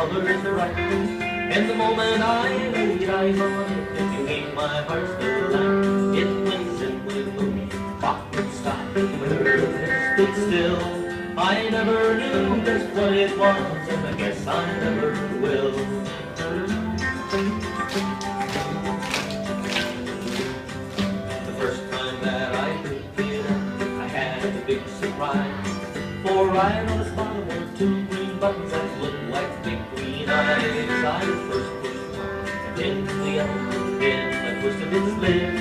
colors bright. And the moment I laid eyes on it, if you ain't my heart's delight, it winks and would move, pop and stop, it stood still. I never knew just what it was, and I guess I never will. The first time that I picked it up, I had a big surprise. For right on the bottom were two green buttons that looked like big green eyes. I first pushed one, and then the other, then I twisted its lid.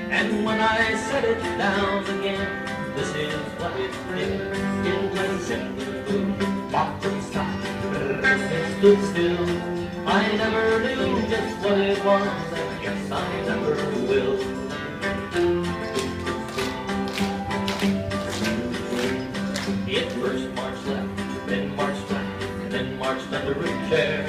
And when I set it down again, this is what it did. It went in the moon, pop and stop, it stood still. I never knew just what it was, and I guess I never will. It first marched left, then marched right, and then marched under a chair.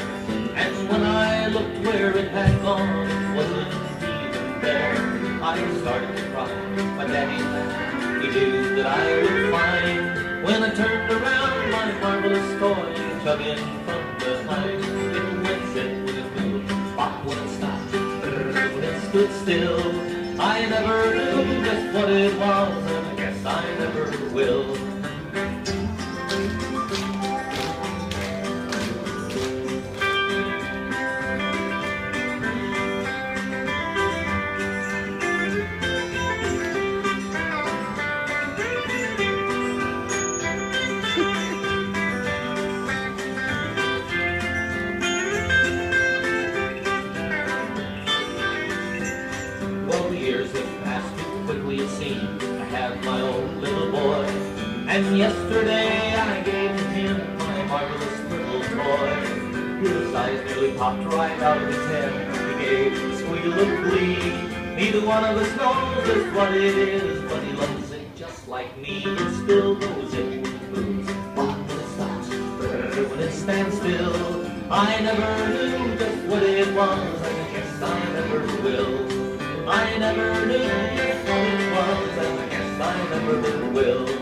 And when I looked where it had gone, it wasn't even there. I started to cry, my daddy laughed, he knew that I would find. When I turned around, my marvelous toy chugging from behind. It went zip with a boom, pop when it stopped, when it stood still. I never knew just what it was, and I guess I never will. Well, the years have passed too quickly it seems. I have my own little boy, and yesterday I gave him my marvelous little toy. His eyes nearly popped right out of his head. He gave a squeal of glee. Neither one of us knows just what it is, but he loves it just like me. It still goes in when it moves, pop when it stops, when it stands still. I never knew just what it was, and I guess I never will. I never knew just what it was, and I guess I never will.